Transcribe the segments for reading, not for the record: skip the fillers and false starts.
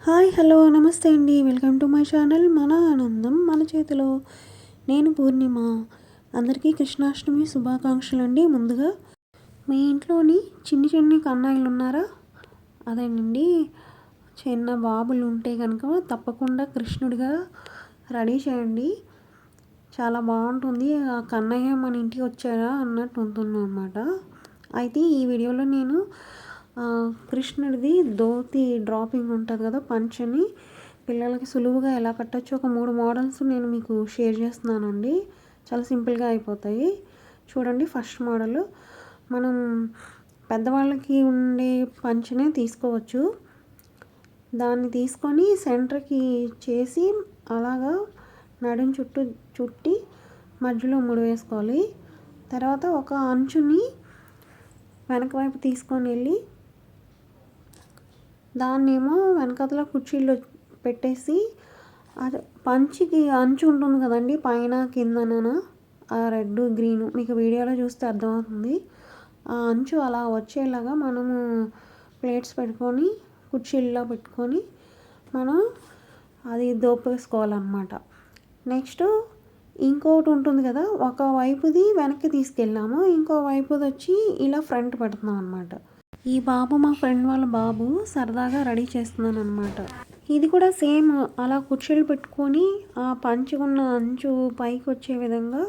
Hi hello నమస్తే అండి. Welcome to my channel మన ఆనందం మన చేతిలో. నేను పూర్ణిమ. అందరికీ కృష్ణాష్టమి శుభాకాంక్షలు అండి. ముందుగా మీ ఇంట్లోని చిన్ని చిన్ని కన్నాయిలు ఉన్నారా? అదేనండి, చిన్న బాబులు ఉంటే కనుక తప్పకుండా కృష్ణుడిగా రెడీ చేయండి. చాలా బాగుంటుంది. ఆ కన్నయ్య మన ఇంటికి వచ్చారా అన్నట్టు ఉంటుంది అన్నమాట. అయితే ఈ వీడియోలో నేను కృష్ణుడిది ధోతి డ్రాపింగ్ ఉంటుంది కదా, పంచని పిల్లలకి సులువుగా ఎలా కట్టచ్చు ఒక 3 మోడల్స్ నేను మీకు షేర్ చేస్తున్నానండి. చాలా సింపుల్గా అయిపోతాయి. చూడండి, ఫస్ట్ మోడల్ మనం పెద్దవాళ్ళకి ఉండే పంచనే తీసుకోవచ్చు. దాన్ని తీసుకొని సెంటర్కి చేసి అలాగా నడుం చుట్టూ చుట్టి మధ్యలో ముడి వేసుకోవాలి. తర్వాత ఒక అంచుని వెనక వైపు తీసుకొని వెళ్ళి దాన్నేమో వెనకాతల కుర్చీలో పెట్టేసి పంచికి అంచు ఉంటుంది కదండి, పైన కిందన ఆ రెడ్ గ్రీన్ మీకు వీడియోలో చూస్తే అర్థమవుతుంది. ఆ అంచు అలా వచ్చేలాగా మనము ప్లేట్స్ పెట్టుకొని కుర్చీల్లో పెట్టుకొని మనం అది దోపేసుకోవాలన్నమాట. నెక్స్ట్ ఇంకోటి ఉంటుంది కదా, ఒక వైపుది వెనక్కి తీసుకెళ్ళాము, ఇంకో వైపుది వచ్చి ఇలా ఫ్రంట్ పెడుతున్నాం అనమాట. ఈ బాబు మా ఫ్రెండ్ వాళ్ళ బాబు సరదాగా రెడీ చేస్తున్నాను అనమాట. ఇది కూడా సేమ్ అలా కుర్చీలు పెట్టుకొని ఆ పంచుకున్న అంచు పైకి వచ్చే విధంగా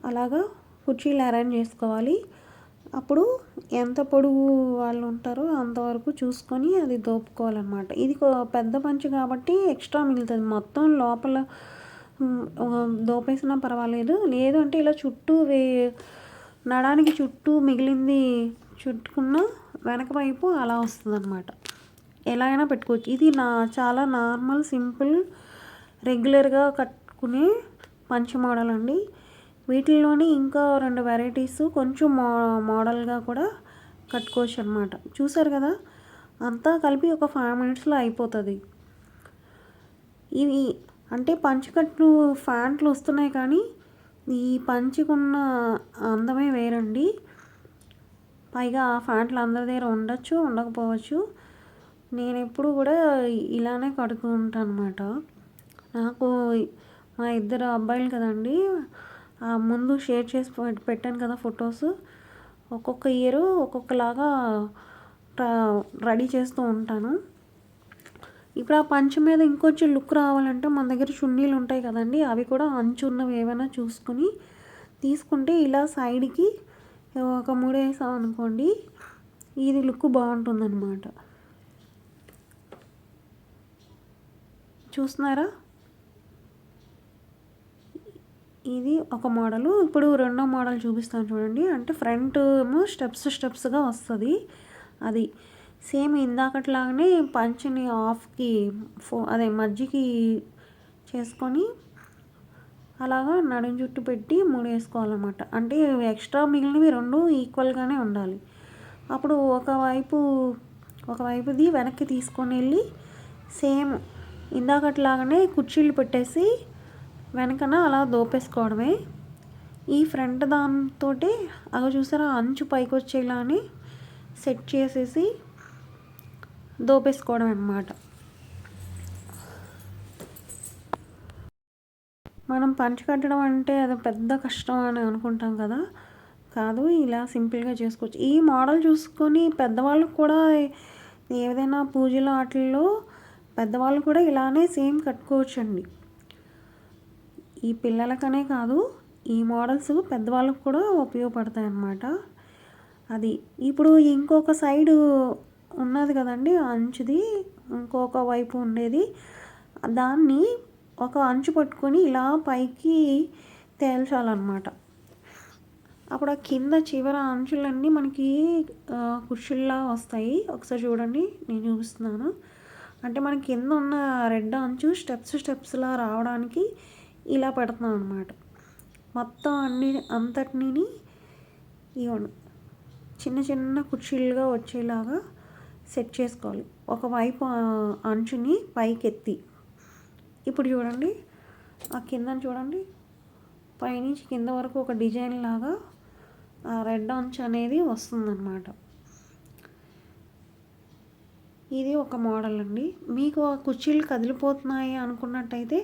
అలాగా కుర్చీలు అరేంజ్ చేసుకోవాలి. అప్పుడు ఎంత పొడుగు వాళ్ళు ఉంటారో అంతవరకు చూసుకొని అది దోపుకోవాలన్నమాట. ఇది పెద్ద పంచు కాబట్టి ఎక్స్ట్రా మిగులుతుంది. మొత్తం లోపల దోపేసినా పర్వాలేదు. లేదు అంటే ఇలా చుట్టూ నడానికి చుట్టూ మిగిలింది చుట్టుకున్న వెనక వైపు అలా వస్తుంది అనమాట. ఎలా అయినా పెట్టుకోవచ్చు. ఇది చాలా నార్మల్ సింపుల్ రెగ్యులర్గా కట్టుకునే పంచ మోడల్ అండి. వీటిల్లోని ఇంకా 2 వెరైటీస్ కొంచెం మోడల్గా కూడా కట్టుకోవచ్చు అనమాట. చూసారు కదా, అంతా కలిపి ఒక 5 మినిట్స్లో అయిపోతుంది. ఇవి అంటే పంచకట్టు ఫ్యాంట్లు వస్తున్నాయి, కానీ ఈ పంచుకున్న అందమే వేరండి. పైగా ఆ ఫ్యాంట్లు అందరి దగ్గర ఉండొచ్చు, ఉండకపోవచ్చు. నేను ఎప్పుడు కూడా ఇలానే కడుతూ ఉంటాను అనమాట. నాకు మా 2 అబ్బాయిలు కదండి, ముందు షేర్ చేసి పెట్టాను కదా ఫొటోస్. ఒక్కొక్క ఇయర్ ఒక్కొక్కలాగా రెడీ చేస్తూ ఉంటాను. ఇప్పుడు ఆ పంచ మీద ఇంకొంచెం లుక్ రావాలంటే మన దగ్గర చున్నీలు ఉంటాయి కదండి, అవి కూడా అంచు ఉన్నవి ఏమైనా చూసుకొని తీసుకుంటే ఇలా సైడ్కి ఒక 3 వేసాం అనుకోండి, ఇది లుక్ బాగుంటుందన్నమాట. చూస్తున్నారా, ఇది ఒక మోడలు. ఇప్పుడు రెండో మోడల్ చూపిస్తాను చూడండి. అంటే ఫ్రంట్ ఏమో స్టెప్స్గా వస్తుంది. అది సేమ్ ఇందాకట్లాగానే పంచని హాఫ్కి అదే మధ్యకి చేసుకొని అలాగా నడుం చుట్టు పెట్టి వేసుకోవాలన్నమాట. అంటే ఎక్స్ట్రా మిగిలినవి 2 ఈక్వల్గానే ఉండాలి. అప్పుడు ఒకవైపుది వెనక్కి తీసుకొని వెళ్ళి సేమ్ ఇందాకట్లాగానే కుర్చీలు పెట్టేసి వెనకన అలా దోపేసుకోవడమే. ఈ ఫ్రంట్ దాంతో అలా చూసారా, అంచు పైకి వచ్చేలానే సెట్ చేసేసి దోపేసుకోవడం అన్నమాట. మనం పంచ కట్టడం అంటే అది పెద్ద కష్టం అని అనుకుంటాం కదా, కాదు, ఇలా సింపుల్గా చేసుకోవచ్చు. ఈ మోడల్ చూసుకొని పెద్దవాళ్ళకు కూడా ఏదైనా పూజలు వాటిల్లో పెద్దవాళ్ళు కూడా ఇలానే సేమ్ కట్టుకోవచ్చు అండి. ఈ పిల్లలకనే కాదు, ఈ మోడల్స్ పెద్దవాళ్ళకు కూడా ఉపయోగపడతాయి అన్నమాట. అది ఇప్పుడు ఇంకొక సైడు ఉన్నది కదండి అంచుది, ఇంకొక వైపు ఉండేది, దాన్ని ఒక అంచు పట్టుకొని ఇలా పైకి తేల్చాలన్నమాట. అప్పుడు ఆ కింద చివర అంచులన్నీ మనకి కుర్చీల్లా వస్తాయి. ఒకసారి చూడండి, నేను చూపిస్తున్నాను. అంటే మన కింద ఉన్న రెడ్ అంచు స్టెప్స్లా రావడానికి ఇలా పెడుతున్నాం అనమాట. మొత్తం అంతటిని ఇవ్వండి చిన్న చిన్న కుర్చీలుగా వచ్చేలాగా సెట్ చేసుకోవాలి. ఒకవైపు అంచుని పైకెత్తి ఇప్పుడు చూడండి, ఆ కిందని చూడండి, పైనుంచి కింద వరకు ఒక డిజైన్ లాగా ఆ రెడ్ అంచు అనేది వస్తుందన్నమాట. ఇది ఒక మోడల్ అండి. మీకు ఆ కుర్చీలు కదిలిపోతున్నాయి అనుకున్నట్టయితే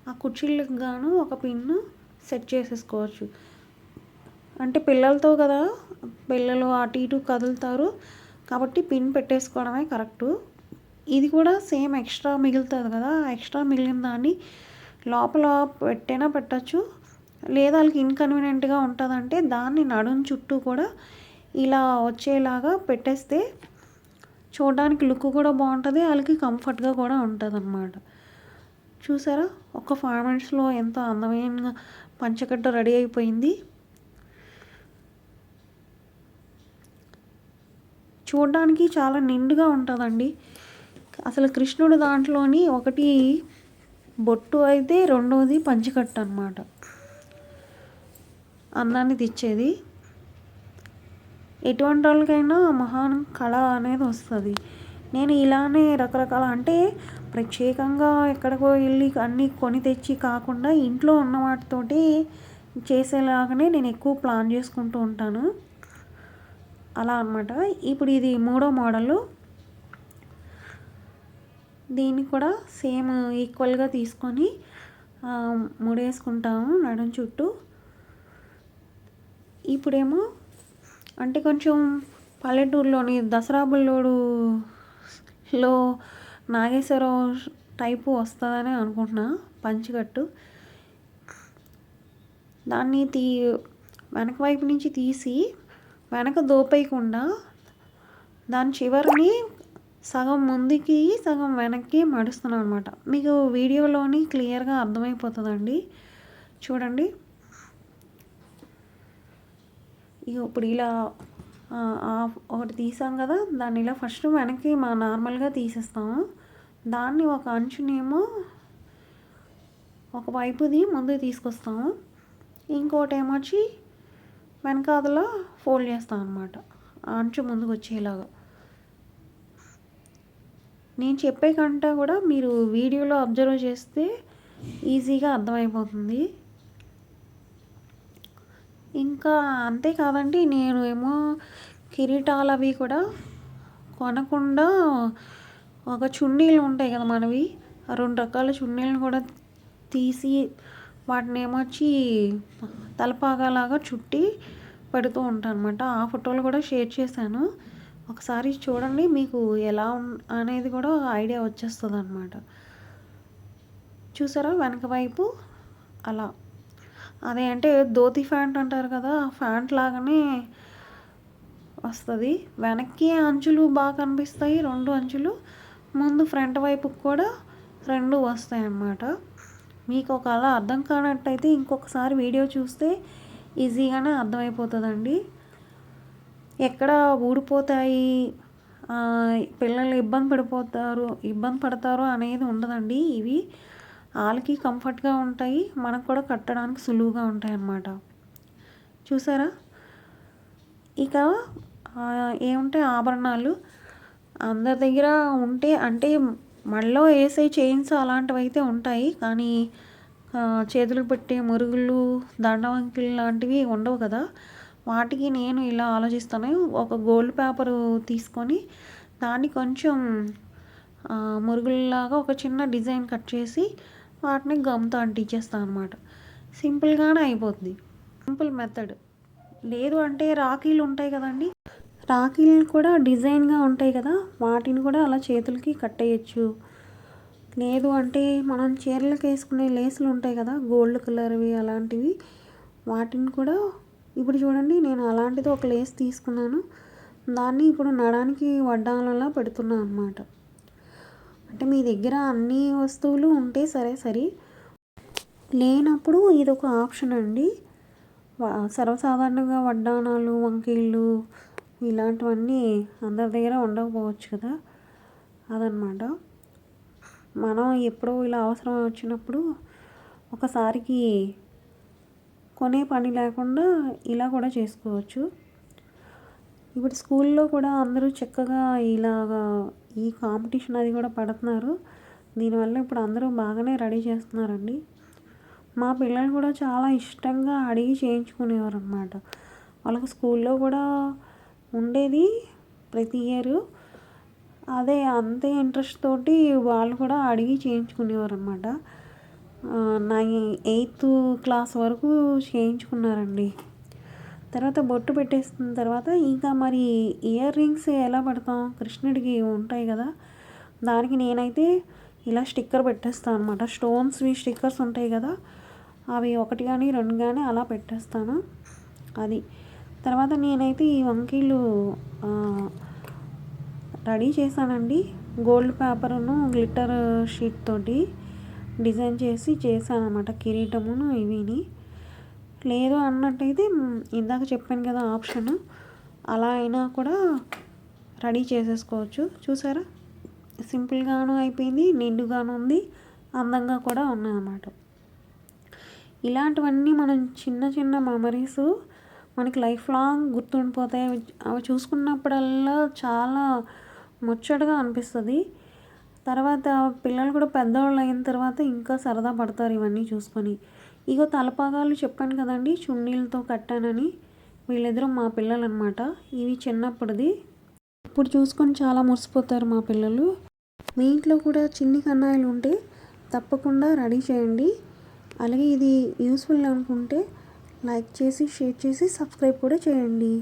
ఆ కుర్చీలకు గాను ఒక పిన్ను సెట్ చేసేసుకోవచ్చు. అంటే పిల్లలతో కదా, పిల్లలు అటు ఇటు కదులుతారు కాబట్టి పిన్ పెట్టేసుకోవడమే కరెక్టు. ఇది కూడా సేమ్ ఎక్స్ట్రా మిగులుతుంది కదా, ఎక్స్ట్రా మిగిలిన దాన్ని లోపల పెట్టైనా పెట్టచ్చు. లేదా వాళ్ళకి ఇన్కన్వీనియంట్గా ఉంటుందంటే దాన్ని నడుం చుట్టూ కూడా ఇలా వచ్చేలాగా పెట్టేస్తే చూడడానికి లుక్ కూడా బాగుంటుంది, వాళ్ళకి కంఫర్ట్గా కూడా ఉంటుంది అన్నమాట. చూసారా, ఒక 5 మినిట్స్లో ఎంత అందమైన పంచకట్ట రెడీ అయిపోయింది. చూడడానికి చాలా నిండుగా ఉంటుందండి. అసలు కృష్ణుడు దాంట్లోని ఒకటి బొట్టు అయితే రెండోది పంచకట్టు అన్నమాట, అందాన్ని తెచ్చేది. ఎటువంటి వాళ్ళకైనా మహాన్ కళ అనేది వస్తుంది. నేను ఇలానే రకరకాల అంటే ప్రత్యేకంగా ఎక్కడికో వెళ్ళి అన్నీ కొని తెచ్చి కాకుండా ఇంట్లో ఉన్న వాటితోటి చేసేలాగానే నేను ఎక్కువ ప్లాన్ చేసుకుంటూ ఉంటాను, అలా అన్నమాట. ఇప్పుడు ఇది 3వ మోడలు. దీన్ని కూడా సేమ్ ఈక్వల్గా తీసుకొని ముడేసుకుంటాము నడుం చుట్టూ. ఇప్పుడేమో అంటే కొంచెం పల్లెటూరులోని దసరా బుల్లోడులో నాగేశ్వరరావు టైపు వస్తుందని అనుకుంటున్నా పంచకట్టు. దాన్ని వెనక వైపు నుంచి తీసి వెనక దోపేయకుండా దాని చివరిని సగం ముందుకి సగం వెనక్కి మడుస్తున్నాను అనమాట. మీకు వీడియోలోని క్లియర్గా అర్థమైపోతుందండి, చూడండి. ఇక ఇప్పుడు ఇలా ఒకటి తీసాం కదా, దాన్ని ఇలా ఫస్ట్ వెనక్కి నార్మల్గా తీసేస్తాము. దాన్ని ఒక అంచునేమో ఒక వైపుది ముందుకు తీసుకొస్తాము, ఇంకోటి ఏమొచ్చి వెనకాదలా ఫోల్డ్ చేస్తాం అనమాట, ఆ అంచు ముందుకు వచ్చేలాగా. నేను చెప్పే కంటే కూడా మీరు వీడియోలో అబ్జర్వ్ చేస్తే ఈజీగా అర్థమైపోతుంది. ఇంకా అంతేకాదండి, నేను ఏమో కిరీటాలు అవి కూడా కొనకుండా ఒక చున్నీలు ఉంటాయి కదా మనవి, 2 రకాల చున్నీలను కూడా తీసి వాటిని ఏమొచ్చి తలపాగాలాగా చుట్టి పెడుతూ ఉంటాను అనమాట. ఆ ఫోటోలు కూడా షేర్ చేశాను, ఒకసారి చూడండి. మీకు ఎలా అనేది కూడా ఐడియా వచ్చేస్తుంది అనమాట. చూసారా, వెనక వైపు అలా అదే అంటే ధోతి ప్యాంట్ అంటారు కదా, ఆ ప్యాంట్ లాగానే వస్తుంది. వెనక్కి అంచులు బాగా కనిపిస్తాయి, 2 అంచులు. ముందు ఫ్రంట్ వైపుకి కూడా 2 వస్తాయి అన్నమాట. మీకు ఒకవేళ అర్థం కానట్టయితే ఇంకొకసారి వీడియో చూస్తే ఈజీగానే అర్థమైపోతుందండి. ఎక్కడ ఊడిపోతాయి, పిల్లలు ఇబ్బంది పడతారు అనేది ఉండదండి. ఇవి వాళ్ళకి కంఫర్ట్గా ఉంటాయి, మనకు కూడా కట్టడానికి సులువుగా ఉంటాయి అన్నమాట. చూసారా, ఇక ఏముంటాయి ఆభరణాలు అందరి దగ్గర ఉంటే, అంటే మళ్ళీ వేసే చైన్స్ అలాంటివి అయితే ఉంటాయి, కానీ చేతులకు పెట్టే మురుగులు, దండవంకిలు లాంటివి ఉండవు కదా. వాటికి నేను ఇలా ఆలోచిస్తాను, ఒక గోల్డ్ పేపరు తీసుకొని దాన్ని కొంచెం మురుగుల్లాగా ఒక చిన్న డిజైన్ కట్ చేసి వాటిని గమ్తో అంటించేస్తాను అనమాట. సింపుల్గానే అయిపోతుంది, సింపుల్ మెథడ్. లేదు అంటే రాఖీలు ఉంటాయి కదండి, రాఖీలు కూడా డిజైన్గా ఉంటాయి కదా, వాటిని కూడా అలా చేతులకి కట్టేయచ్చు. లేదు అంటే మనం చీరలకు వేసుకునే లేసులు ఉంటాయి కదా, గోల్డ్ కలర్వి అలాంటివి, వాటిని కూడా ఇప్పుడు చూడండి, నేను అలాంటిది ఒక లేస్ తీసుకున్నాను, దాన్ని ఇప్పుడు నడానికి వడ్డానంలా పెడుతున్నాను అనమాట. అంటే మీ దగ్గర అన్ని వస్తువులు ఉంటే సరే, లేనప్పుడు ఇది ఒక ఆప్షన్ అండి. సర్వసాధారణంగా వడ్డానాలు, వంకీళ్ళు ఇలాంటివన్నీ అందరి దగ్గర ఉండకపోవచ్చు కదా, అదనమాట. మనం ఎప్పుడో ఇలా అవసరం వచ్చినప్పుడు ఒకసారికి కొనే పని లేకుండా ఇలా కూడా చేసుకోవచ్చు. ఇప్పుడు స్కూల్లో కూడా అందరూ చక్కగా ఇలాగా ఈ కాంపిటీషన్ అది కూడా పడుతున్నారు. దీనివల్ల ఇప్పుడు అందరూ బాగానే రెడీ చేస్తున్నారండి. మా పిల్లలు కూడా చాలా ఇష్టంగా అడిగి చేయించుకునేవారు అన్నమాట. వాళ్ళకి స్కూల్లో కూడా ఉండేది ప్రతి ఇయర్. అదే అంతే ఇంట్రెస్ట్ తోటి వాళ్ళు కూడా అడిగి చేయించుకునేవారనమాట. నా 8th క్లాస్ వరకు చేయించుకున్నారండి. తర్వాత బొట్టు పెట్టేసిన తర్వాత ఇంకా మరి ఇయర్ రింగ్స్ ఎలా పెడతాం? కృష్ణుడికి ఉంటాయి కదా! దానికి నేనైతే ఇలా స్టిక్కర్ పెట్టేస్తాను అనమాట. స్టోన్స్వి స్టిక్కర్స్ ఉంటాయి కదా! అవి 1 కానీ 2 కానీ అలా పెట్టేస్తాను. అది. తర్వాత నేనైతే ఈ వంకీలు రెడీ చేశానండి. గోల్డ్ పేపరును గ్లిట్టర్ షీట్ తోటి డిజైన్ చేసి చేశాను అనమాట. కిరీటమును ఇవిని. లేదు అన్నట్టయితే ఇందాక చెప్పాను కదా ఆప్షన్, అలా అయినా కూడా రెడీ చేసేసుకోవచ్చు. చూసారా, సింపుల్గాను అయిపోయింది, నిండుగాను ఉంది, అందంగా కూడా ఉన్నాయన్నమాట. ఇలాంటివన్నీ మనం చిన్న చిన్న మెమరీస్ మనకి లైఫ్ లాంగ్ గుర్తుండిపోతాయి. అవి చూసుకున్నప్పుడల్లా చాలా ముచ్చటగా అనిపిస్తుంది. తర్వాత పిల్లలు కూడా పెద్దవాళ్ళు అయిన తర్వాత ఇంకా సరదా పడతారు ఇవన్నీ చూసుకొని. ఇగో తలపాగాలు చెప్పాను కదండి, చున్నీలతో కట్టానని. వీళ్ళిద్దరూ మా పిల్లలు అనమాట. ఇవి చిన్నప్పుడుది. ఇప్పుడు చూసుకొని చాలా మురిసిపోతారు మా పిల్లలు. మీ ఇంట్లో కూడా చిన్ని కన్నాయిలు ఉంటే తప్పకుండా రెడీ చేయండి. అలాగే ఇది యూస్ఫుల్ అనుకుంటే లైక్ చేసి, షేర్ చేసి, సబ్స్క్రైబ్ కూడా చేయండి.